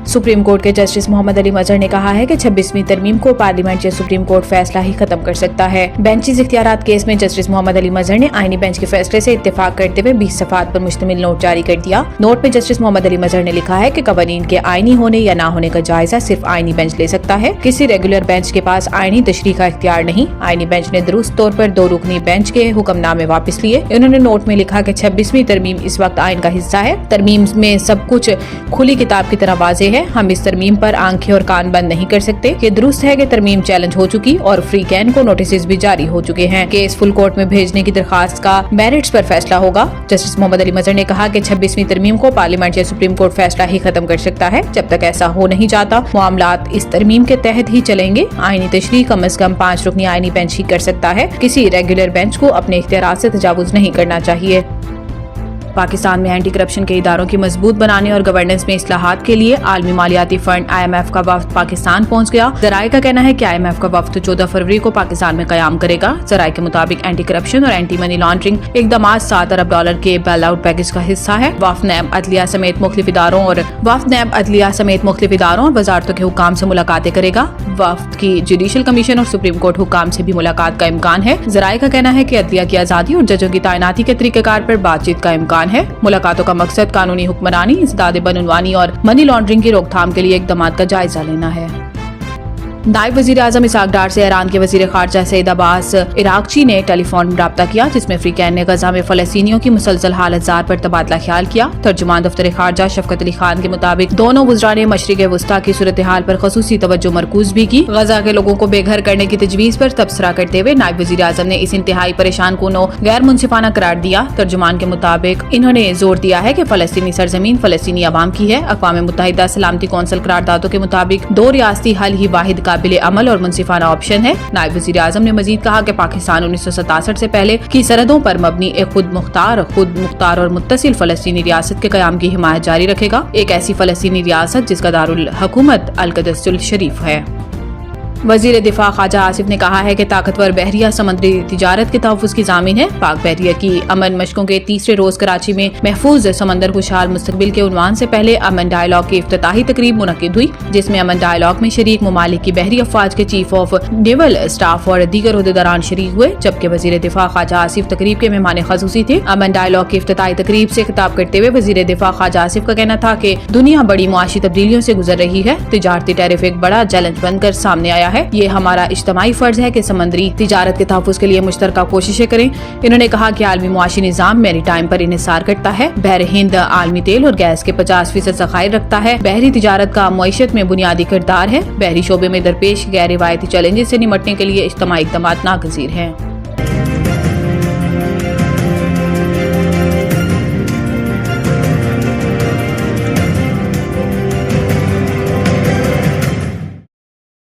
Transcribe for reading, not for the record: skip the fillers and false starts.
Supreme court के justice Mohammad Ali मजहर ने कहा है कि 26वीं तरमीम को पार्लियामेंट या सुप्रीम कोर्ट फैसला ही खत्म कर सकता है। बेंचेस इख्तियारात केस में जस्टिस मोहम्मद अली मजहर ने आईनी बेंच के फैसले से इत्तेफाक करते हुए 20 सफ़ात पर मुश्तमिल नोट जारी कर दिया। नोट में जस्टिस मोहम्मद अली मजहर ने लिखा है कि कवानीन के आईनी होने या ना होने का जायजा सिर्फ आईनी बेंच ले सकता है। किसी रेगुलर बेंच के पास आईनी तशरीह का इख्तियार नहीं। आईनी बेंच ने दुरुस्त तौर पर 2 रुकनी बेंच के हुक्मनामे वापस लिए। उन्होंने नोट में लिखा कि 26वीं तरमीम इस वक्त आइन का हिस्सा है। तरमीम में सब कुछ खुली किताब की तरह वाज़ेह है। हम इस तरमीम पर आंखें और कान बंद नहीं कर सकते। ये दुरुस्त है कि तरमीम चैलेंज हो चुकी और फ्री कैन को नोटिस भी जारी हो चुके हैं। केस फुल कोर्ट में भेजने की दरखास्त का मेरिट्स पर फैसला होगा। जस्टिस मोहम्मद अली मजहर ने कहा कि 26वीं तरमीम को पार्लियामेंट या सुप्रीम कोर्ट फैसला ही खत्म कर सकता है। जब तक ऐसा हो नहीं जाता मामलात इस तरमीम के तहत ही चलेंगे। आईनी तशरीह कम से कम 5 रुकनी आईनी बेंच ही कर सकता है। किसी रेगुलर बेंच को अपने इख्तियारात से तजावुज नहीं करना चाहिए। पाकिस्तान में एंटी करप्शन के इदारों की मजबूत बनाने और गवर्नेंस में इस्लाहात के लिए आलमी मालियाती फंड IMF का वफ्द पाकिस्तान पहुंच गया। जराये का कहना है कि IMF का वफ्द 14 फरवरी को पाकिस्तान में कयाम करेगा। जराये के मुताबिक एंटी करप्शन और एंटी मनी लॉन्ड्रिंग इकदामात $7 अरब के बेल आउट पैकेज का हिस्सा है। वफ्द नैब अदलिया समेत मुख्तलिफ इदारों और वजारतों के हुक्काम से मुलाकातें करेगा। वफ्द की जुडिशल कमीशन और सुप्रीम कोर्ट हुक्काम से भी मुलाकात का इम्कान है। जराये का कहना है कि अदलिया की आजादी और जजों की तैनाती के तरीकेकार पर बातचीत का इम्कान है। मुलाकातों का मकसद कानूनी हुक्मरानी, इंसदाद बदउनवानी और मनी लॉन्ड्रिंग की रोकथाम के लिए इक़दामात का जायजा लेना है। नायब वज़ीर आज़म इसहाक डार से ईरान के वज़ीर ख़ारजा सईद अब्बास इराक़ची ने टेलीफोन राब्ता किया, जिसमें फ्री कैन ने गजा में फ़लस्तीनियों की मुसलसल हालत ज़ार पर तबादला ख्याल किया। तर्जुमान दफ्तर ख़ारजा शफ़क़त अली खान के मुताबिक दोनों वज़रा ने मशरिक़ वस्ता की सूरत हाल पर ख़ुसूसी तवज्जो मरकूज़ भी की। गजा के लोगों को बेघर करने की तजवीज़ पर तबसरा करते हुए नायब वज़ीर आज़म ने इस इंतहाई परेशान कुन गैर मुनसिफाना करार दिया। तर्जुमान के मुताबिक इन्होंने जोर दिया है कि फ़लस्तीनी सरजमीन फ़लस्तीनी अवाम की है। अक़वाम मुत्तहिदा सलामती कौंसिल करारदादों के मुताबिक 2 रियासती हल ही वाहिद काबिल अमल और मुनसिफाना ऑप्शन है। नायब वज़ीर आज़म ने मजीद कहा कि पाकिस्तान 1967 से पहले की सरहदों पर मबनी एक खुद मुख्तार और मुत्तसिल फ़लस्तीनी रियासत के क़याम की हिमायत जारी रखेगा। एक ऐसी फ़लस्तीनी रियासत जिसका दारुल हुकूमत अल-क़ुद्स शरीफ है। वज़ीर दिफा ख्वाजा आसिफ ने कहा है कि ताकतवर बहरिया समुद्री तिजारत के तहफ़्फ़ुज़ की ज़ामीन है। पाक बहरिया की अमन मशकों के तीसरे रोज कराची में महफूज समंदर खुशहाल मुस्तकबिल के उन्वान से पहले अमन डायलॉग की इफ्तिताही तकरीब मुनक़िद हुई, जिसमें अमन डायलॉग में शरीक ममालिक की बहरी अफ़वाज के चीफ ऑफ नेवल स्टाफ और दीगर ओहदेदारान शरीक हुए, जबकि वज़ीर दिफा ख्वाजा आसिफ तकरीब के मेहमान ख़ुसूसी थे। अमन डायलॉग की इफ्तिताही तकरीब से खिताब करते हुए वज़ीर दिफा ख्वाजा आसिफ का कहना था कि दुनिया बड़ी मुआशी तब्दीलियों से गुजर रही है। तिजारती टैरिफ एक बड़ा चैलेंज बनकर सामने आया है। ये हमारा इज्तिमाई फर्ज है कि समंदरी तिजारत के तहफ़्फ़ुज़ के लिए मुश्तरका कोशिशें करें। इन्होंने कहा कि आलमी मुआशी निज़ाम मैरी टाइम पर इन्हिसार करता है। बहर हिंद आलमी तेल और गैस के 50% ज़खायर रखता है। बहरी तिजारत का मईशत में बुनियादी किरदार है। बहरी शोबे में दरपेश गैर रिवायती चैलेंजेस से निमटने के लिए इज्तिमाई इक़दामात नागज़ीर हैं।